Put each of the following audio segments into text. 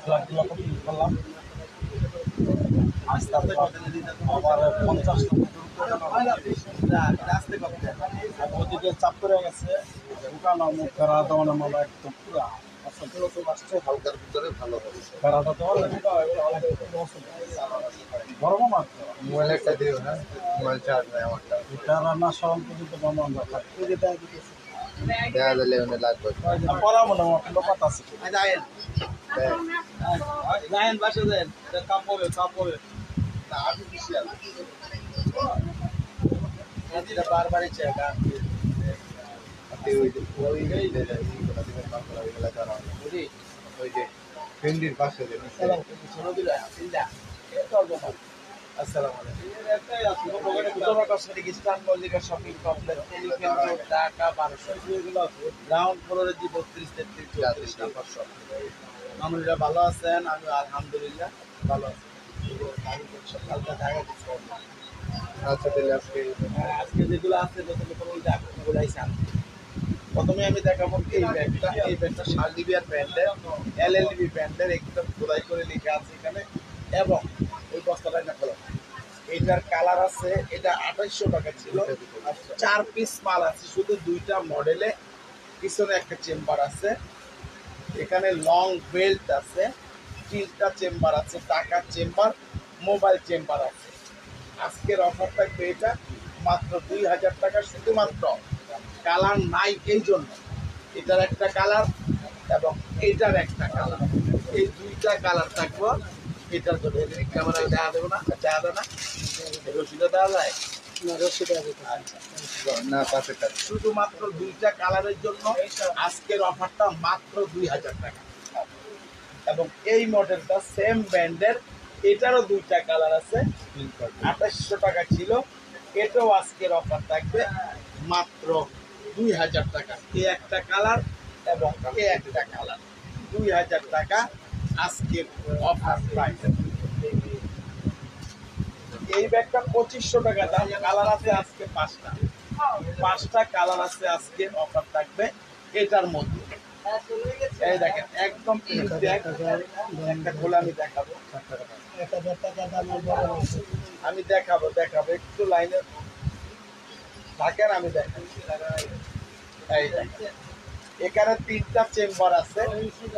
ফ্ল্যাটগুলো complete করলাম। আস্তে আস্তে আবার 50 ওদিকে চাপ করে গেছে, ঢুকানো মুখ ফেরা দেওয়ানো মালা একদম পুরা হালকার ভিতরে ভালো হবে। ফেরাটা দেওয়ার বড় মাছ মোবাইল একটা দিও না, মোবাইল চার্জ নাই আমারটা। ফেরা না সরম পর্যন্ত বন্ধ আমরা থাকি দেখা দিলে ওনে লাগবে। পড়াবো না আমার লোকাত আছে যায়েন বাসে যায়েন, কাপ হবে না আর্টিফিশিয়াল এটা বারবারই চাই না। ওই যে ফেন্ডির পাশে যে আসসালামু আলাইকুম। Eastern Mallika shopping complex, elephant road, Dhaka 1200। Ground ফ্লোরে জি 32, 33, 34 নাম্বার শপ। মামুনিরা ভালো আছেন? আমি আলহামদুলিল্লাহ ভালো আছি। সকালটা ঢাকা কিছু আচ্ছা তাহলে আজকে আজকে যেগুলো আছে যতগুলো আইসান, প্রথমে আমি দেখাবো এই ব্যাগটা শার্লিবিয়ার ব্র্যান্ডের, এলএলবি ব্র্যান্ডের, একদম খোদাই করে লেখা আছে এখানে। এবং এই বস্তাটা না খোলা, এটার কালার আছে, এটা 2800 টাকা ছিল। 4 পিস মাল আছে, শুধু 2টা মডেলে। পিছনে একটা চেম্বার আছে, এখানে লং বেল্ট আছে, 3টা চেম্বার আছে, টাকার চেম্বার, মোবাইল চেম্বার আছে। আজকের অফার থাকবে এটা মাত্র 2000 টাকা, শুধুমাত্র কালার নাই এই জন্য। এটার একটা কালার এবং এটার একটা কালার, এই 2টা কালার থাকবো এটার জন্য। ক্যামেরা দেখা দেবো না, দেখা দেয় না, রসিদা দেওয়া যায় না পাশেটা শুধুমাত্র 2টা কালারের জন্য আজকের অফারটা মাত্র 2000 টাকা। এবং এই মডেলটা সেম ব্র্যান্ডের, এটারও 2টা কালার আছে, 2800 টাকা ছিল। এটাও আজকের অফার থাকবে মাত্র 2000 টাকা। এই একটা কালার এবং এই একটা কালার, 2000 টাকা আজকের অফার প্রাইস। এই ব্যাগটা 2500 টাকা দাম, কালার আছে আজকে 5টা কালার আছে আজকে অফার থাকবে এটার মধ্যে। এই দেখেন একদম একটা খোলা আমি দেখাবো একটু লাইনে থাকেন, আমি দেখাচ্ছি। এই দেখেন এখানে 3টা চেম্বার আছে,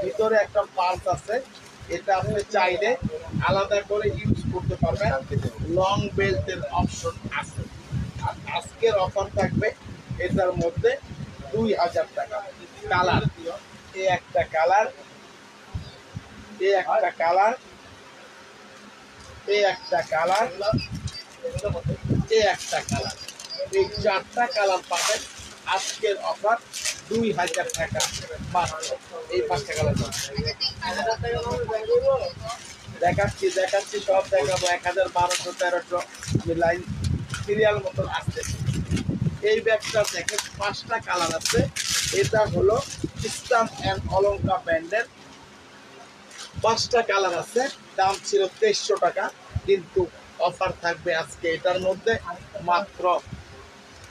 ভিতরে একটা পার্স আছে, এটা আপনি চাইলে আলাদা করে ইউজ করতে পারবেন। লং বেল্টের অপশন আছে। আর আজকের অফার থাকবে এটার মধ্যে 2000 টাকা। কালার এই একটা কালার, এই একটা কালার, এই একটা কালার, এই একটা কালার, এই 4টা কালার পাবেন আজকের অফার 2000 টাকা মাত্র। এই 5টা কালার দেখাচ্ছি সব দেখাবো। 1000, 1200, 1300 আমি লাইন সিরিয়াল মতন আসতে। এই ব্যাগটা দেখেন 5টা কালার আছে। এটা হলো ইস্টার্ন অ্যান্ড অলঙ্কা ব্র্যান্ডের, 5টা কালার আছে। দাম ছিল 2300 টাকা, কিন্তু অফার থাকবে আজকে এটার মধ্যে মাত্র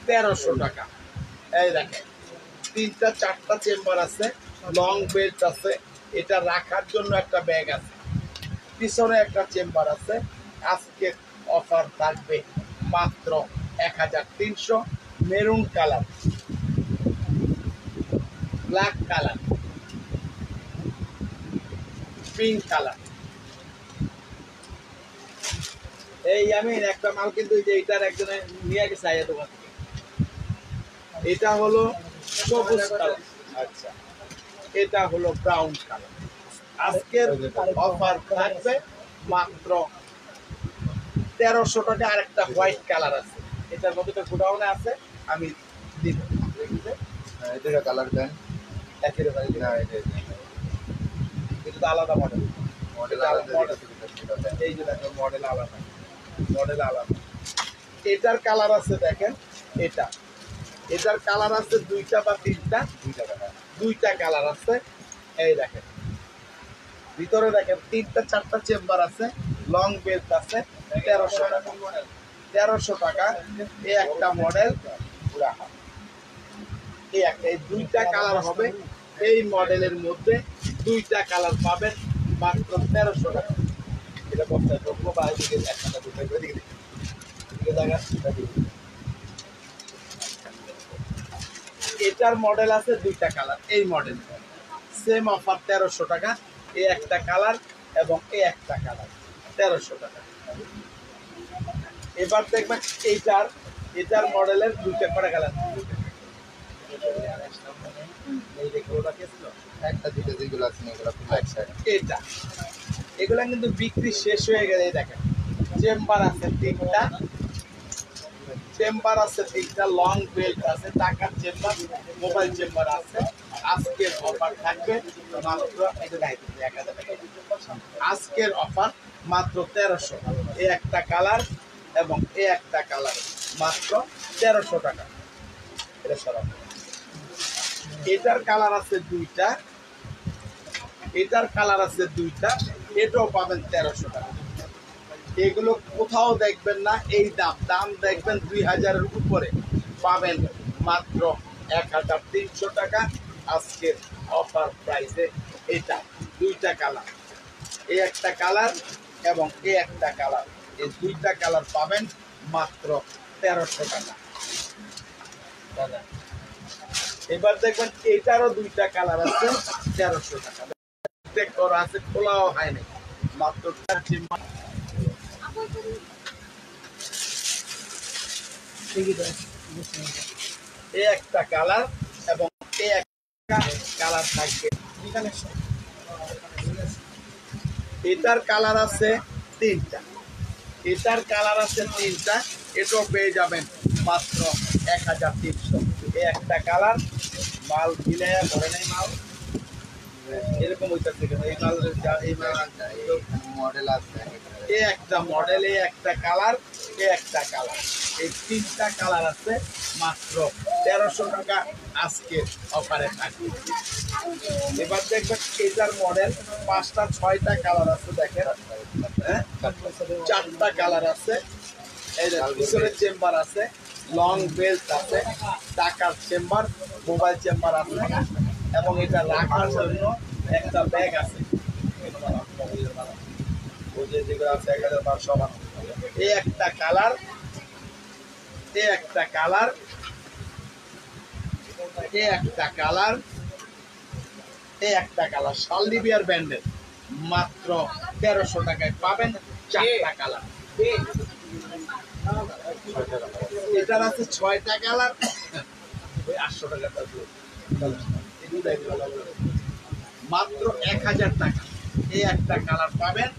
1300 টাকা। এই দেখেন 3টা 4টা চেম্বার আছে, লং বেল্ট আছে, এটা রাখার জন্য একটা ব্যাগ আছে, পিছনে একটা চেম্বার আছে। আজকে অফার থাকবে মাত্র 1300। Maroon colour, black colour, pink colour. এই আমি একটা মাল কিন্তু এইটার একজনে নিয়ে গেছে আইয়া দোকান থেকে। এটা হলো সবুজ কালার, আচ্ছা এটা হলো ব্রাউন কালার। আজকের অফার থাকবে মাত্র 1300 টাকা। আরেকটা হোয়াইট কালার আছে, এটার মধ্যে তো গোডাউনে আছে, আমি দিব। এটা কালার দেন একের বাইরে না এটা এটা তো আলাদা মডেল। মডেল আলাদা। এই যে দেখো মডেল আলাদা। এটার কালার আছে দেখেন, এটার কালার আছে 2টা বা 3টা, 2টা কালার আছে। এই দেখেন ভিতরে দেখেন 3টা 4টা চেম্বার আছে, লং বেল্ট আছে। 1300 টাকা, 1300 টাকা। এই একটা মডেল, এই 2টা কালার হবে এই মডেলের মধ্যে। 2টা কালার পাবেন মাত্র 1300 টাকা। এটা বস্তায় ঢুকবো বা এদিকে একটা ঢুকবে এদিকে জায়গা। এটার মডেল আছে দুইটা কালার, এই মডেল সেম অফার 1300 টাকা। এই একটা কালার এবং এই একটা কালার 1300 টাকা। এবার দেখবেন এটার মডেলের দুইটা করে কালার, একটা দুটো যেগুলো আছে না এগুলো ফুল একসাথে। এটা এগুলা কিন্তু বিক্রি শেষ হয়ে গেলে দেখেন চেম্বার আছে তিনটা, চেম্বার আছে তিনটা, লং বেল্ট আছে, টাকার চেম্বার, মোবাইল চেম্বার আছে। আজকের অফার থাকবে মাত্র আজকের অফার মাত্র 1300। এই একটা কালার এবং এই একটা কালার মাত্র 1300 টাকা। এটা সরাব। এটার কালার আছে দুইটা, এটার কালার আছে দুইটা, এটাও পাবেন 1300 টাকা। এগুলো কোথাও দেখবেন না এই দাম দেখবেন 2000-এর উপরে, পাবেন মাত্র 1300 টাকা আজকের অফার প্রাইসে। এটা দুইটা কালার, এই একটা কালার এবং এই একটা কালার, এই দুইটা কালার পাবেন মাত্র 1300 টাকা। এবার দেখবেন এটারও দুইটা কালার আছে 1300 টাকা। করা আছে, খোলাও হয় নাই, মাত্র এই একটা কালার এবং এই একটা কালার থাকবে। এটার কালার আছে তিনটা, এটার কালার আছে তিনটা, এটাও পেয়ে যাবেন মাত্র 1300। এই একটা কালার, মাল মিলাইয়া ধরে নেই মাল এরকম হইতাছে কেন? এই মাল মডেল আছে এই একটা মডেল, এই একটা কালার, এই একটা কালার, এই তিনটা কালার আছে মাত্র 1300 টাকা আজকে অফারে থাকবে। এবার দেখবেন এটার মডেল 5টা 6টা কালার আছে, দেখেন হ্যাঁ 4টা কালার আছে। এই যে পিছনের চেম্বার আছে, লং বেল্ট আছে, টাকার চেম্বার, মোবাইল চেম্বার আছে এবং এটা রাখার জন্য একটা ব্যাগ আছে। এই একটা কালার, এই একটা কালার, এই একটা কালার, এই একটা কালার, শালদিবিয়ার ব্র্যান্ডের মাত্র 1300 টাকায় পাবেন 4টা কালার। এটার আছে 6টা কালার, ওই 800 টাকা মাত্র 1000 টাকা। এই একটা কালার পাবেন,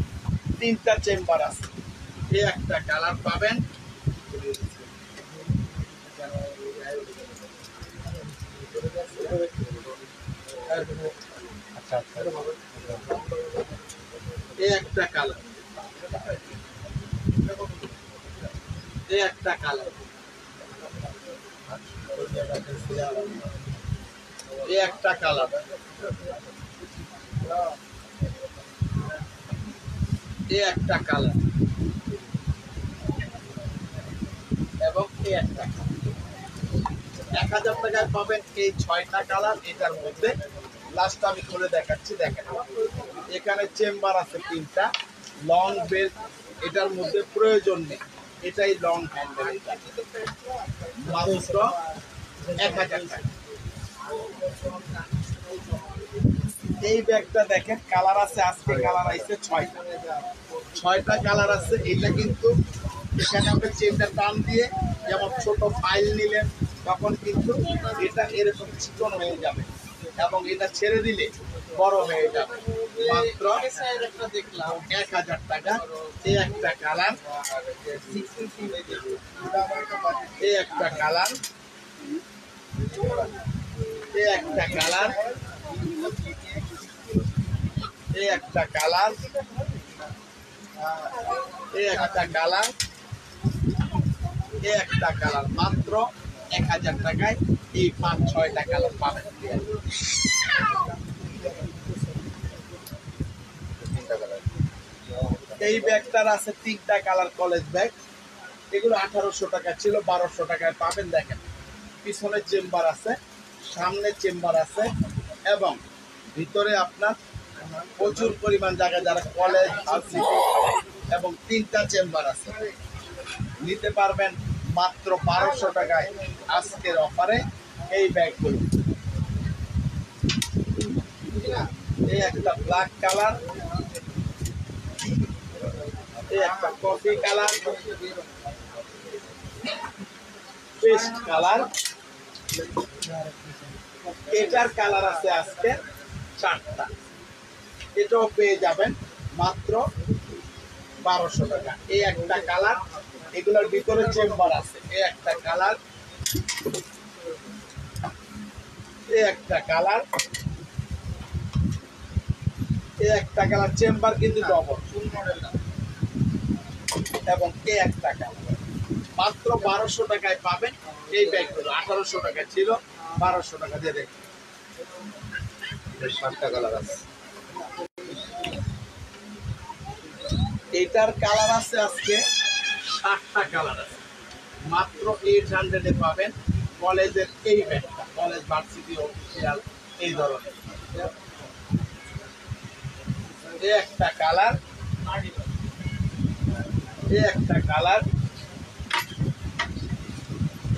তিনটা চেম্বার আছে, এই একটা কালার পাবেন, এই একটা কালার, এই একটা কালার, এই একটা কালার, এই একটা কালার এবং এই একটা কালার। 1000 টাকায় পাবেন এই 6টা কালার। এটার মধ্যে লাস্ট আমি খুলে দেখাচ্ছি, দেখেন এখানে চেম্বার আছে তিনটা, লং বেল্ট এটার মধ্যে প্রয়োজন নেই, এটাই লং হ্যান্ডেল। এটা মাত্র 1000 টাকা। এই ব্যাগটা দেখেন কালার আছে, আজকে কালার আছে 6টা কালার আছে। এটা কিন্তু এখানে আপনি চেনটা টান দিয়ে যেমন ছোট ফাইল নিলেন তখন কিন্তু এটা এরকম চিকন হয়ে যাবে এবং এটা ছেড়ে দিলে বড় হয়ে যাবে। মাত্র 1000 টাকা। এই একটা কালার, এই একটা কালার, এই একটা কালার, এই একটা কালার, এই একটা কালার, এই একটা কালার। মাত্র 1000 টাকায় এই 5-6টা কালার পাবেন। এই ব্যাগটার আছে 3টা কালার, কলেজ ব্যাগ। এগুলো 1800 টাকা ছিল, 1200 টাকায় পাবেন। দেখেন পিছনে চেম্বার আছে, সামনে চেম্বার আছে এবং ভিতরে আপনার প্রচুর পরিমাণ জায়গা, যারা কলেজ ভার্সিটি এবং 3টা চেম্বার আছে, নিতে পারবেন মাত্র 1200 টাকায় আজকের অফারে এই ব্যাগগুলো। এই একটা ব্ল্যাক কালার, এই একটা কফি কালার, পেস্ট কালার, এটার কালার আছে আজকে 4টা, এটাও পেয়ে যাবেন মাত্র 1200 টাকা। এই একটা কালার, এগুলোর ভিতরে চেম্বার আছে। এই একটা কালার, এই একটা কালার, এই একটা কালার, চেম্বার কিন্তু ডবল, এবং এই একটা কালার মাত্র 1200 টাকায় পাবেন এই ব্যাগগুলো। 1800 টাকা ছিল, 1200 টাকা দিয়ে দেখুন। 7টা কালার আছে। এটার কালার আছে আজকে 7টা কালার আছে, মাত্র 800 পাবেন কলেজের এই ব্যাগটা, কলেজ ভার্সিটি অফিসিয়াল এই ধরনের। এই একটা কালার, এই একটা কালার,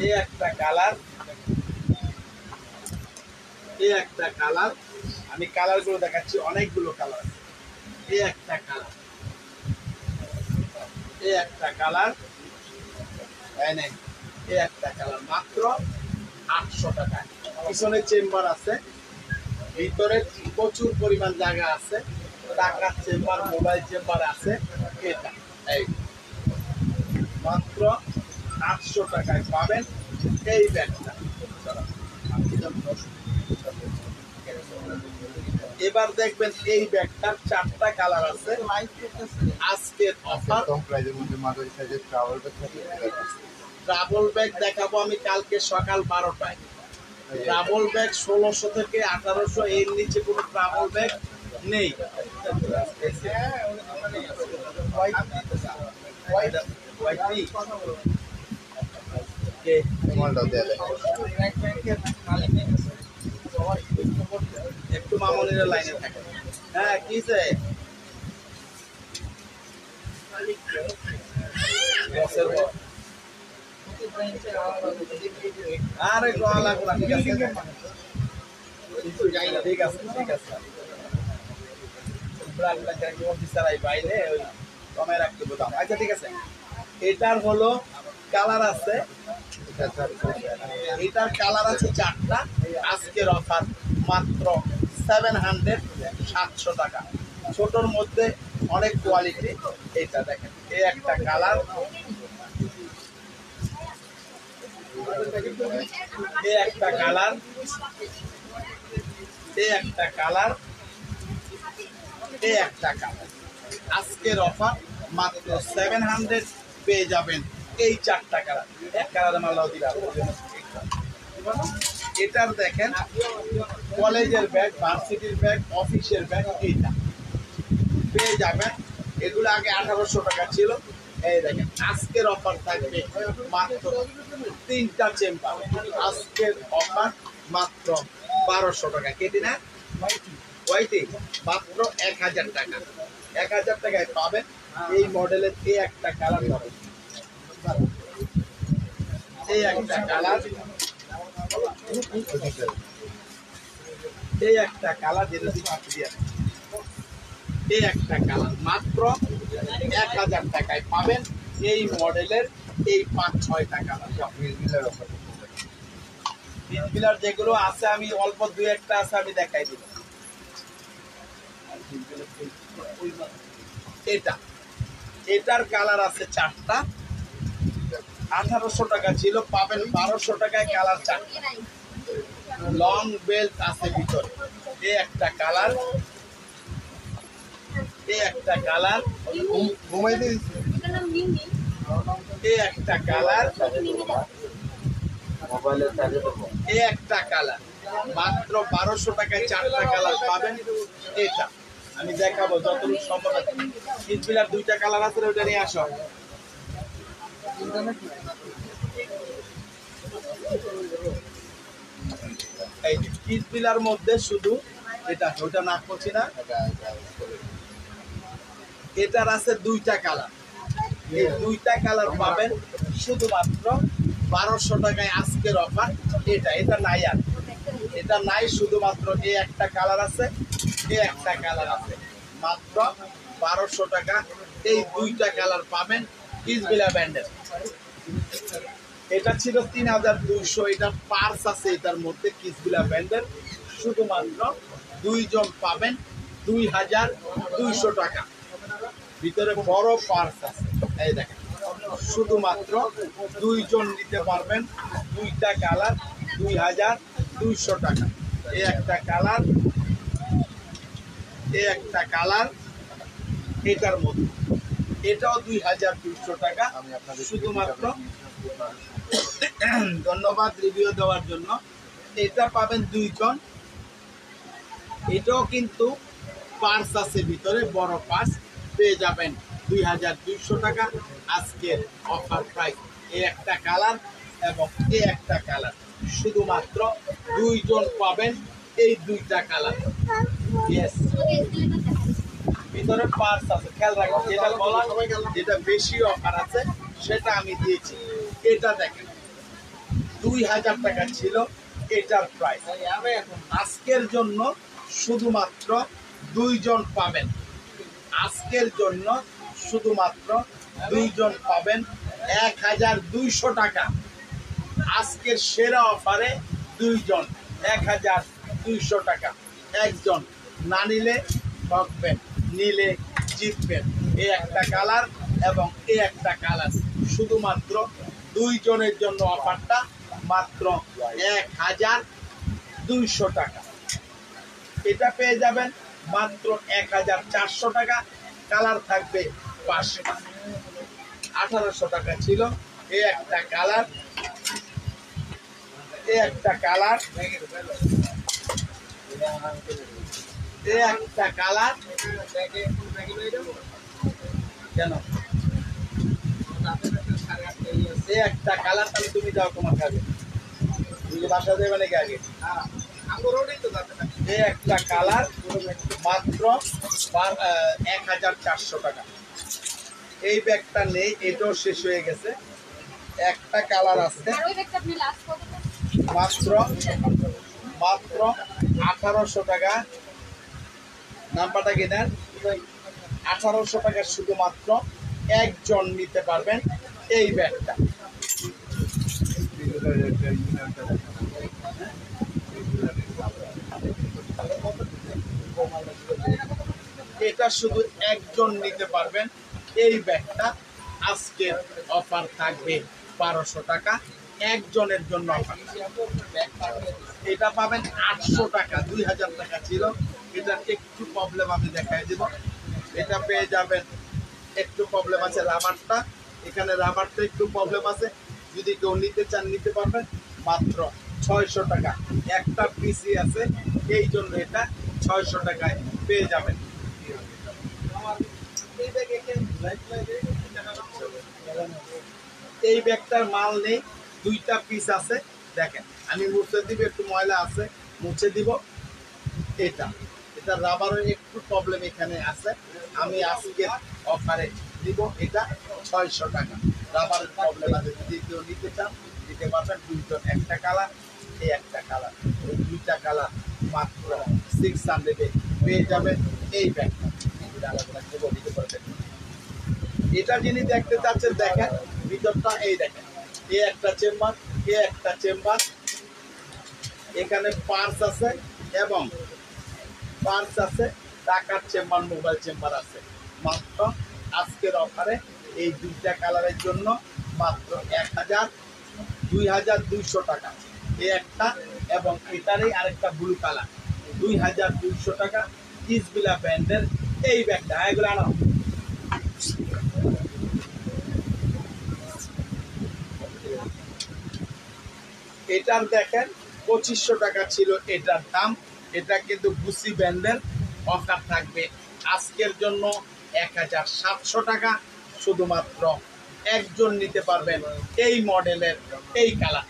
এই একটা কালার, এই একটা কালার, আমি কালার গুলো দেখাচ্ছি, অনেকগুলো কালার। এই একটা কালার, এই একটা কালার, এই একটা কালার, মাত্র 800 টাকা। পিছনে চেম্বার আছে, ভিতরে প্রচুর পরিমাণ জায়গা আছে, টাকার চেম্বার, মোবাইল চেম্বার আছে। এটা এই মাত্র 800 টাকায় পাবেন এই ব্যাগটা। এবার দেখবেন এই ব্যাগটার 4টা কালার আছে। আজকের অফার কম প্রাইসের মধ্যে মাঝারি সাইজের ট্রাভেল ব্যাগ থাকে। ট্রাভেল ব্যাগ দেখাবো আমি কালকে সকাল 12টায়। ট্রাভেল ব্যাগ 1600 থেকে 1800, এর নিচে কোনো ট্রাভেল ব্যাগ নেই। মালটাও দেয়া যায়। একটু মামুনির লাইনে থাকে। হ্যাঁ, কিসে আরে গোয়া লাগবে না, ঠিক আছে, ঠিক আছে, ঠিক আছে। বাইরে ওই কমে রাখতে বলতাম। আচ্ছা, ঠিক আছে। এটার হলো কালার আছে, এটার কালার আছে 4টা। আজকের অফার মাত্র 700, 700 টাকা। ছোটর মধ্যে অনেক কোয়ালিটি। এটা দেখেন, এই একটা কালার, এই একটা কালার, এই একটা কালার, এই একটা কালার। আজকের অফার মাত্র 700 পেয়ে যাবেন এই 4টা কালার। এক কালারে মাল্লাও দিলাম। এটার দেখেন কলেজের ব্যাগ, ভার্সিটির ব্যাগ, অফিসের ব্যাগ, এইটা পেয়ে যাবেন। এগুলো আগে 1800 টাকা ছিল। এই দেখেন আজকের অফার থাকবে মাত্র 3টা চেম্বার। আজকের অফার মাত্র 1200 টাকা। কেটে না ওয়াইটি মাত্র 1000 টাকা। 1000 টাকায় পাবেন এই মডেলের এই একটা কালার পাবেন, এই একটা কালার, এই একটা কালার, যেটা এই একটা কালার মাত্র 1000 টাকায় পাবেন এই মডেলের এই 5-6টা কালার। পিনপিলার যেগুলো আছে আমি অল্প 2-1টা আছে, আমি দেখাই দিব। এটা, এটার কালার আছে 4টা। 1800 টাকা ছিল, পাবেন 1200 টাকায় কালার 4টা। লং বেল্ট আছে ভিতরে। এই একটা কালার, এই একটা কালার, এই একটা কালার, এই একটা কালার। মাত্র 1200 টাকায় 4টা কালার পাবেন। এটা আমি দেখাবো যতটুকু সম্ভব। পিনপিলার 2টা কালার আছে, ওটা নিয়ে আসো। এই পিনপিলার মধ্যে শুধু এটা ওটা না করছি না, এটার আছে দুইটা কালার। এই দুইটা কালার পাবেন শুধুমাত্র 1200 টাকায় আজকের অফার। এটা নাই, আর এটা নাই, শুধুমাত্র এই একটা কালার আছে, এই একটা কালার আছে, মাত্র 1200 টাকা এই দুইটা কালার পাবেন কিসবিলা ব্যান্ডের। এটা ছিল 3200, এটা পার্স আছে এটার মধ্যে কিসবিলা ব্যান্ডের, শুধুমাত্র দুইজন পাবেন 2200 টাকা। ভিতরে বড় পার্স আছে, এই দেখেন, শুধুমাত্র দুইজন নিতে পারবেন, দুইটা কালার 2200 টাকা। এই একটা কালার, এই একটা কালার এটার মধ্যে, এটাও 2200 টাকা শুধুমাত্র। ধন্যবাদ রিভিউ দেওয়ার জন্য। এটা পাবেন দুইজন, এটাও কিন্তু পার্স আছে ভিতরে, বড় পার্স, পেয়ে যাবেন 2200 টাকা আজকের অফার প্রাইস। এই একটা কালার এবং এই একটা কালার, শুধুমাত্র দুইজন পাবেন এই দুইটা কালার। ইয়েস, ভিতরে পার্স আছে, খেয়াল রাখবেন। যেটা বলা, যেটা বেশি অফার আছে সেটা আমি দিয়েছি। এটা দেখেন 2000 টাকা ছিল এটার প্রাইস, আজকের জন্য শুধুমাত্র দুইজন পাবেন। আজকের জন্য শুধুমাত্র দুইজন পাবেন 1200 টাকা। আজকের সেরা অফারে দুইজন 1200 টাকা। একজন না নিলে ঠকবেন, নিলে জিতবেন। এই একটা কালার এবং এই একটা কালার, শুধুমাত্র দুইজনের জন্য অফারটা মাত্র 1200 টাকা। এটা পেয়ে যাবেন মাত্র 1400 টাকা। কালার থাকবে 5টা, 1800 টাকা ছিল। এই একটা কালার, এই একটা কালার, এই একটা কালার, কেন এই একটা কালার, তাহলে তুমি যাও, তোমার কাজে তুমি বাসা দেবে নাকি আগে। এই একটা কালার মাত্র 1400 টাকা। এই ব্যাগটা নেই, এটাও শেষ হয়ে গেছে। একটা কালার আছে মাত্র 1800 টাকা। নাম্বারটা কি দেন? 1800 টাকা শুধুমাত্র একজন নিতে পারবেন এই ব্যাগটা। এটা শুধু একজন নিতে পারবেন এই ব্যাগটা। আজকের অফার থাকবে 1200 টাকা একজনের জন্য অফার। এটা পাবেন 800 টাকা, 2000 টাকা ছিল। এটা একটু প্রবলেম আমি দেখাই দিব। এটা পেয়ে যাবেন, একটু প্রবলেম আছে রাবারটা, এখানে রাবারটা একটু প্রবলেম আছে। যদি কেউ নিতে চান নিতে পারবেন, মাত্র 600 টাকা। একটা পিসি আছে, এই জন্য এটা 600 টাকায় পেয়ে যাবেন। এই ব্যাগটার মাল নেই, দুইটা পিস আছে। দেখেন, আমি মুছে দিব, একটু ময়লা আছে, মুছে দিব। এটা রাবারের একটু প্রবলেম এখানে আছে, আমি আজকে অফারে দিব। এটা 600 টাকা, রাবারের প্রবলেম আছে। যদি কেউ নিতে চান নিতে পারবেন। দুইজন, একটা কালার, এই একটা কালার, এই দুইটা কালার মাত্র 600-এ পেয়ে যাবেন এই ব্যাগটা। এটা যিনি দেখতে চাচ্ছেন দেখেন ভিতরটা, এই দেখেন, এই একটা চেম্বার, এই একটা চেম্বার, এখানে পার্স আছে এবং পার্স আছে, টাকার চেম্বার, মোবাইল চেম্বার আছে। মাত্র আজকের অফারে এই দুইটা কালারের জন্য মাত্র 2200 টাকা এই একটা, এবং এটারই আরেকটা ব্লু কালার 2200 টাকা। কিসবিলা ব্র্যান্ডের এই ব্যাগটা, এগুলো আনো। এটার দেখেন 2500 টাকা ছিল এটার দাম। এটা কিন্তু গুচি ব্র্যান্ডের। অফার থাকবে আজকের জন্য 1700 টাকা। শুধুমাত্র একজন নিতে পারবেন এই মডেলের এই কালার।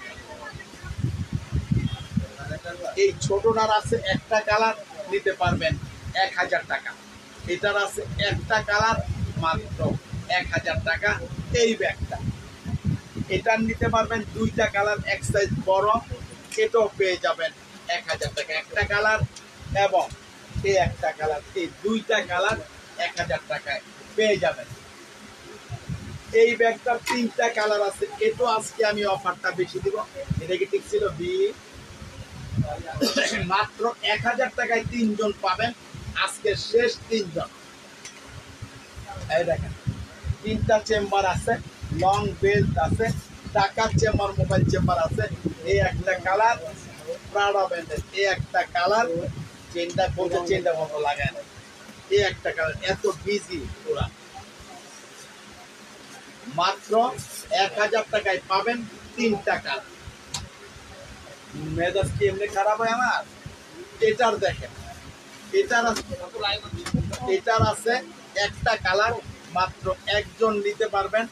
এই ছোটটার আছে একটা কালার, নিতে পারবেন 1000 টাকা। এটার আছে একটা কালার, মাত্র 1000 টাকা এই ব্যাগটা। এটার নিতে পারবেন দুইটা কালার, এক সাইজ বড়, এটাও পেয়ে যাবেন 1000 টাকা। একটা কালার এবং এই একটা কালার, এই দুইটা কালার 1000 টাকায় পেয়ে যাবেন। এই ব্যাগটার 3টা কালার আছে, এটাও আজকে আমি অফারটা বেশি দিব। এটা কি ঠিক ছিল বি? মাত্র 1000 টাকায় 3 জন পাবেন, আজকে শেষ 3 জন। এই দেখেন 3টা চেম্বার আছে, লং বেল্ট আছে, টাকার চেম্বার, মোবাইল চেম্বার আছে। এই একটা কালার প্রাডা ব্র্যান্ডের, এই একটা কালার, চেনটা বলতে চেনটা মতো লাগায় না, এই একটা কালার, এত বিজি পুরা। মাত্র 1000 টাকায় পাবেন 3টা কালার। মেজাজ কি এমনি খারাপ হয় আমার? এটার দেখেন, এটার আছে একটা কালার, মাত্র একজন নিতে পারবেন,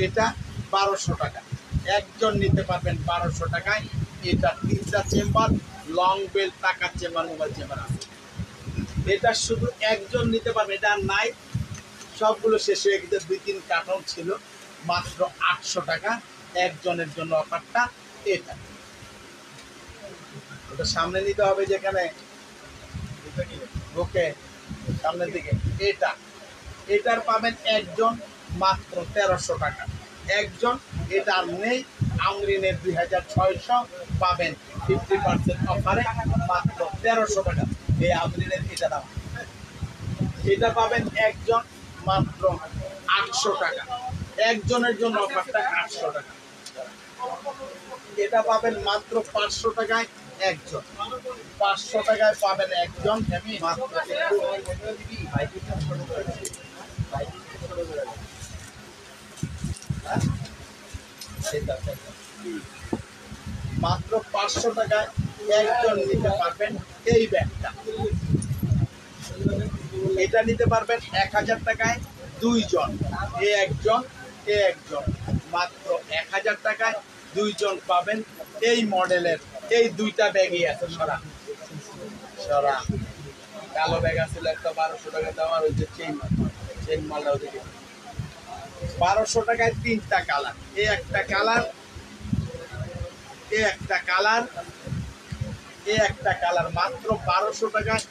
এটা 1200 টাকা। একজন নিতে পারবেন 1200 টাকায়। এটা 3টা চেম্বার, লং বেল্ট, টাকার চেম্বার, মোবাইল চেম্বার আছে। এটা শুধু একজন নিতে পারবে, এটা নাই, সবগুলো শেষ হয়ে গেছে। 2-3 কার্টন ছিল, মাত্র 800 টাকা একজনের জন্য অফারটা। এটা ওটা সামনে নিতে হবে, যেখানে ওকে সামনের দিকে। এটার পাবেন একজন, মাত্র 1300 টাকা একজন। এটার নেই, আমরিনের 2600 পাবেন 50% অফারে, মাত্র 1300 টাকা। এই আমরিনের এটা দাম। এটা পাবেন একজন, মাত্র 800 টাকা একজনের জন্য অফারটা 800 টাকা। এটা পাবেন মাত্র 500 টাকায় একজন, 500 টাকায় পাবেন একজন মাত্র। মাত্র 500 টাকায় একজন নিতে পারবেন এই ব্যাগটা। এটা নিতে পারবেন 1000 টাকায় 2 জন, এ একজন, এ একজন, মাত্র 1000 টাকায় 2 জন পাবেন এই মডেলের। এই 2টা ব্যাগই আছে। সরা কালো ব্যাগ আছে একটা 1200 টাকা দাম, আর ওই যে চেন মালটা ওদিকে 1200 টাকায় 3টা কালার, এই একটা কালার, এই একটা কালার, এই একটা কালার, মাত্র 1200 টাকায়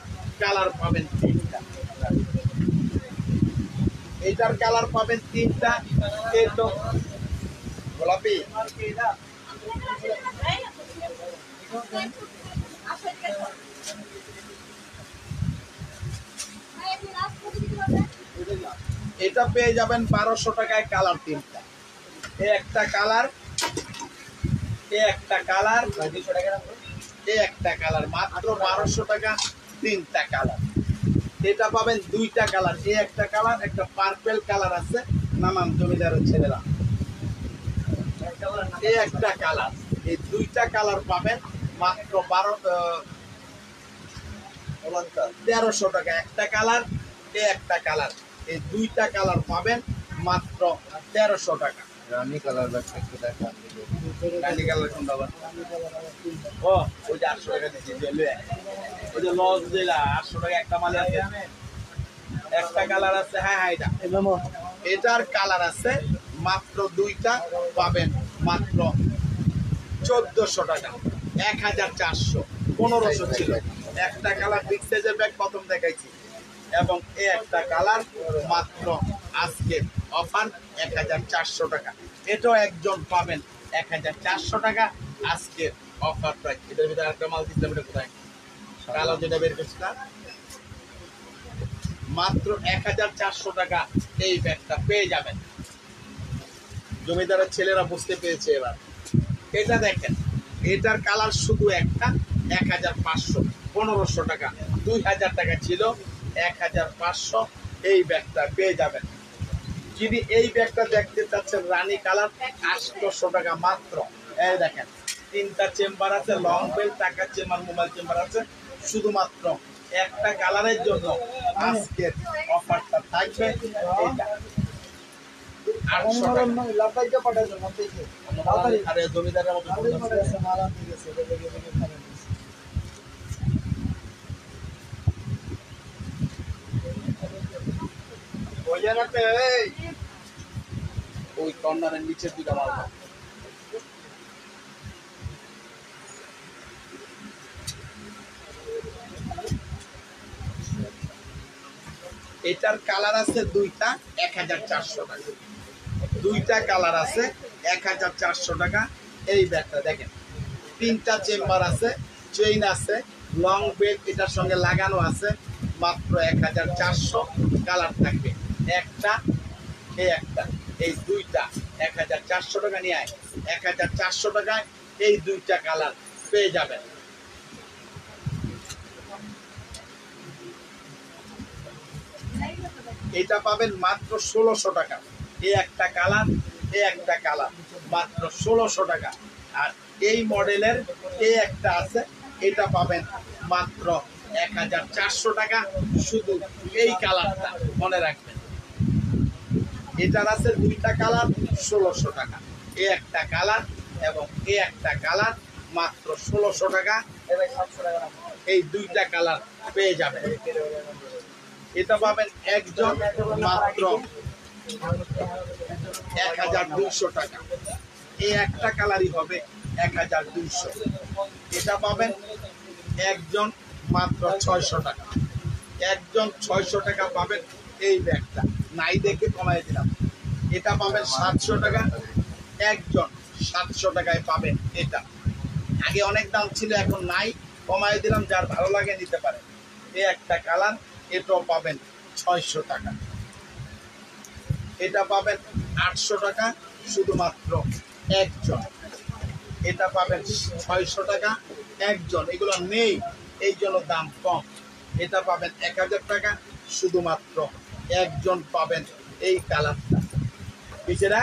কালার পাবেন 3টা। এইটার কালার পাবেন 3টা, এই তো গোলাপি। এটা পেয়ে যাবেন 1200 টাকায় কালার 3টা। এই একটা কালার, এই একটা কালার, এই একটা কালার, মাত্র 1200 টাকা 3টা কালার। এটা পাবেন 2টা কালার, এই একটা কালার, একটা পার্পল কালার আছে, নানান জমিদারের ছেলেরা। এই একটা কালার, এই 2টা কালার পাবেন মাত্র 1300 টাকা। একটা কালার, এই একটা কালার, এই 2টা কালার পাবেন মাত্র 1300 টাকা। রানী কালার ব্যাগটা একটু দেখান। রানী কালার কোনটা আবার? ও ওই যে 800 টাকা দিচ্ছি, ওই যে লস দিলা 800 টাকা একটা মালে আছে, একটা কালার আছে। হ্যাঁ হ্যাঁ, এটার কালার আছে মাত্র 2টা, পাবেন মাত্র 1400 টাকা। 1400, 1500 ছিল। একটা কালার বিগ সাইজের ব্যাগ প্রথম দেখাইছি, এবং এই একটা কালার মাত্র আজকে অফার 1400 টাকা। এটাও একজন পাবেন 1400 টাকা আজকে অফার প্রাইস। এটার ভিতরে একটা মাল দিচ্ছিলাম, এটা কোথায়? কালো যেটা বের করছি না, মাত্র 1400 টাকা এই ব্যাগটা পেয়ে যাবেন। জমিদারের ছেলেরা বুঝতে পেরেছে এবার। এটা দেখেন, এটার কালার শুধু একটা, 1500, 1500 টাকা, 2000 টাকা ছিল, 1500 এই ব্যাগটা পেয়ে যাবেন। যদি এই ব্যাগটা দেখতে চাচ্ছেন রানী কালার, 800 টাকা মাত্র। এই দেখেন 3টা চেম্বার আছে, লং বেল্ট, টাকার চেম্বার, মোবাইল চেম্বার আছে। শুধুমাত্র একটা কালারের জন্য আজকের অফারটা থাকবে এইটা 800 টাকা। আরে জমিদারের মতো ওই কর্নারের নিচের দুইটা মাল দাও। এটার কালার আছে দুইটা, 1400 টাকা। দুইটা কালার আছে, 1400 টাকা। এই ব্যাগটা দেখেন, তিনটা চেম্বার আছে, চেইন আছে, লং বেল্ট এটার সঙ্গে লাগানো আছে, মাত্র 1400। কালার থাকবে একটা, এই দুইটা 1400 টাকা নিয়ে আয়। 1400 টাকায় এই দুইটা কালার পেয়ে যাবেন। এটা পাবেন মাত্র 1600 টাকা। এই একটা কালার, মাত্র 1600 টাকা। আর এই মডেলের এই একটা আছে, এটা পাবেন মাত্র 1400 টাকা। শুধু এই কালারটা মনে রাখবেন। এটার আছে দুইটা কালার, 1600 টাকা। এই একটা কালার এবং এই একটা কালার, মাত্র 1600 টাকা। এই দুইটা কালার পেয়ে যাবেন। এটা পাবেন একজন মাত্র 1200 টাকা। এই একটা কালারই হবে 1200। এটা পাবেন একজন মাত্র 600 টাকা। একজন 600 টাকা পাবেন এই ব্যাগটা। নাই দেখে কমাই দিলাম। এটা পাবেন 700 টাকা। একজন 700 টাকায় পাবেন এটা। আগে অনেক দাম ছিল, এখন নাই, কমাই দিলাম। যার ভালো লাগে নিতে পারেন। এই একটা কালার, এটাও পাবেন 600 টাকা। এটা পাবেন 800 টাকা শুধুমাত্র একজন। এটা পাবেন 600 টাকা একজন। এগুলো নেই, এই জন্য দাম কম। এটা পাবেন 1000 টাকা শুধুমাত্র একজন পাবেন এই কালারটা। পিছেরা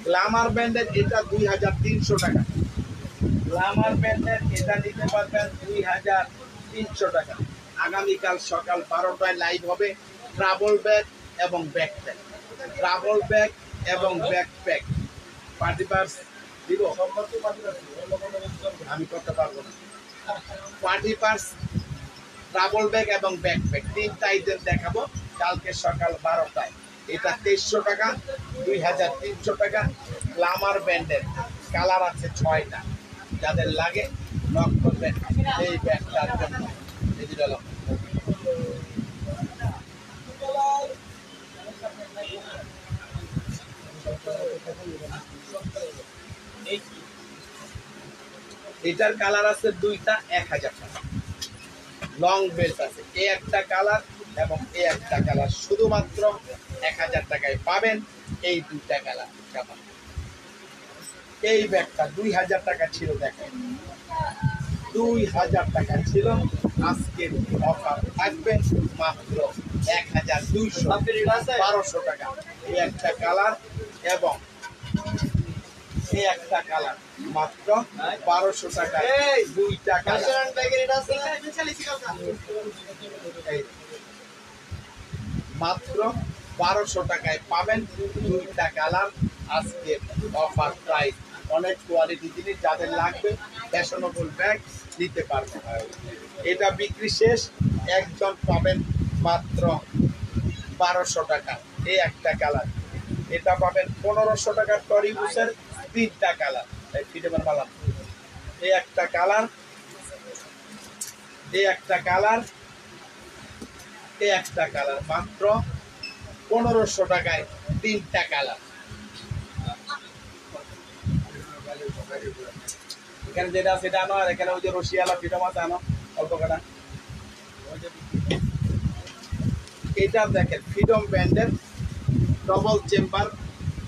গ্লামার ব্র্যান্ডের এটা 2300 টাকা। গ্লামার ব্র্যান্ডের এটা নিতে পারবেন 2300 টাকা। আগামীকাল সকাল 12টায় লাইভ হবে ট্রাভেল ব্যাগ এবং ব্যাকপ্যাক। ট্রাভেল ব্যাগ এবং ব্যাকপ্যাক পার্টি পার্স দিব, আমি করতে পারবো না। পার্টি পার্স, ট্রাভেল ব্যাগ এবং ব্যাকপ্যাক তিনটা আইটেম দেখাবো কালকে সকাল 12টায়। এটা 2300 টাকা, 2300 টাকা। গ্লামার ব্র্যান্ডের কালার আছে 6টা। যাদের লাগে নক করবেন এই ব্যাগটার জন্য। এটার কালার আছে দুইটা, 1000 টাকা। লং বেল্ট আছে, এই একটা কালার এবং এই একটা কালার, শুধুমাত্র 1000 টাকায় পাবেন এই দুইটা কালার। এই ব্যাগটা 2000 টাকা ছিল, দেখেন 2000 টাকা ছিল। আজকের অফার থাকবে মাত্র 1200, 1200 টাকা। এই একটা কালার এবং এই একটা কালার, মাত্র 1200 টাকা। দুইটা কালার, মাত্র 1200 টাকায় পাবেন দুইটা কালার। আজকের অফার প্রাইস। অনেক কোয়ালিটি জিনিস, যাদের লাগবে ফ্যাশনেবল ব্যাগ নিতে পারবেন। এটা বিক্রি শেষ, একজন পাবেন মাত্র 1200 টাকা। এই একটা কালার। এটা পাবেন 1500 টাকার টরিবুসের তিনটা কালার। এই একটা কালার, এই একটা কালার, এই একটা কালার, মাত্র 1500 টাকায় তিনটা কালার। এখানে যেটা সেটা আনো, আর এখানে ওই যে রশিয়ালা ফিটা মাছ আনো অল্প কাটা। এটা দেখেন ফ্রিডম ব্র্যান্ডের ডবল চেম্বার,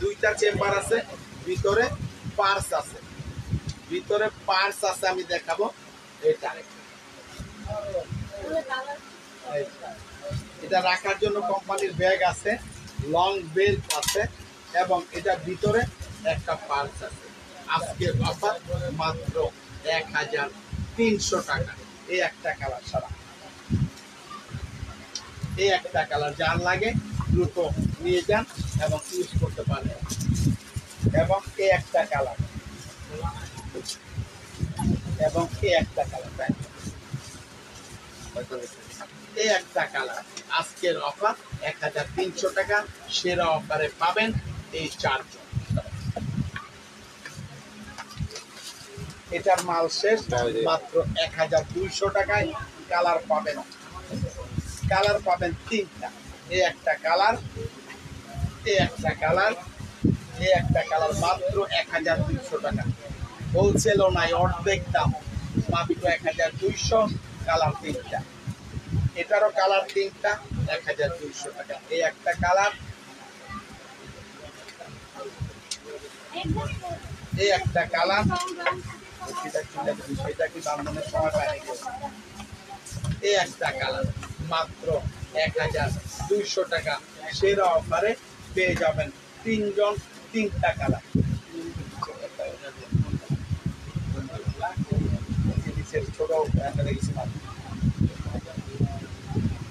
দুইটা চেম্বার আছে, ভিতরে পার্স আছে, ভিতরে পার্স আছে। আমি দেখাবো এটা। এটা রাখার জন্য কোম্পানির ব্যাগ আছে, লং বেল্ট আছে এবং এটা ভিতরে একটা পার্স আছে। আজকের অফার মাত্র 1300 টাকা। এই একটা কালার ছাড়া, এই একটা কালার, যার লাগে দ্রুত নিয়ে যান এবং ইউজ করতে পারেন। এবং এই একটা কালার, এবং এই একটা কালার। এই একটা কালার আজকের অফার 1300 টাকা, সেরা অফারে পাবেন এই 4 জন। এটার মাল শেষ, মাত্র 1200 টাকায় কালার পাবেন। কালার পাবেন 3টা, এই একটা কালার, এই একটা কালার, এই একটা কালার, মাত্র 1200 টাকা। হোলসেলও নাই, অর্ধেক দাম, মাত্র 1200, কালার 3টা। এটারও কালার 3টা, 1200 টাকা। এই একটা কালার, এই একটা কালার, সেটা কি বান্ধনের সময় পায় নাকি? এই একটা কালার, মাত্র 1200 টাকা, সেরা অফারে পেয়ে যাবেন 3 জন 3টা কালার। ছোট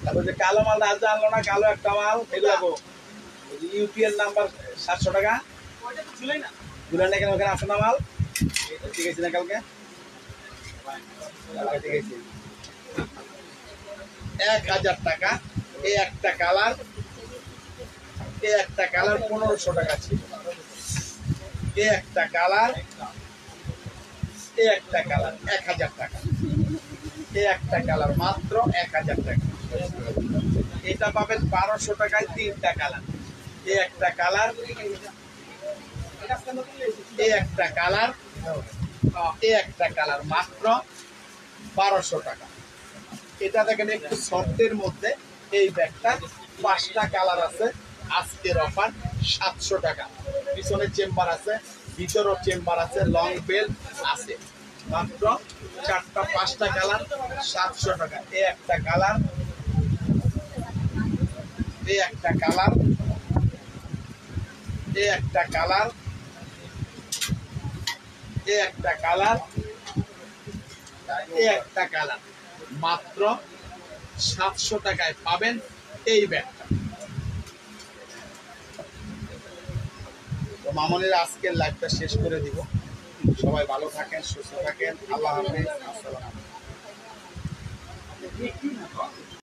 তারপর যে কালো মাল আজ আনলো না, কালো একটা মাল, এগুলো ইউপিএল নাম্বার 700 টাকা। বুঝলেন না কেন? ওখানে আসে না মাল, ঠিক আছে না? কালকে ঠিক আছে, 1000 টাকা। এই একটা কালার, এই একটা কালার 1500 টাকা ছিল। এই একটা কালার, এই একটা কালার 1000 টাকা। এই একটা কালার মাত্র 1000 টাকা। এটা পাবেন 1200 টাকায় 3টা কালার। এই একটা কালার, এই একটা কালার, এই একটা কালার, মাত্র 1200 টাকা। এটা দেখেন একটু সফটের মধ্যে, এই ব্যাগটা 5টা কালার আছে। আজকের অফার 700 টাকা। পিছনে চেম্বার আছে, ভিতরও চেম্বার আছে, লং বেল আছে, মাত্র 4টা 5টা কালার 700 টাকা। এই একটা কালার, এই একটা কালার, এই একটা কালার, এই একটা কালার, এই একটা কালার, মাত্র 700 টাকায় পাবেন এই ব্যাগটা। তো মামনের আজকের লাইভটা শেষ করে দিব। সবাই ভালো থাকেন, সুস্থ থাকেন। আল্লাহ হাফেজ। আসসালামু আলাইকুম।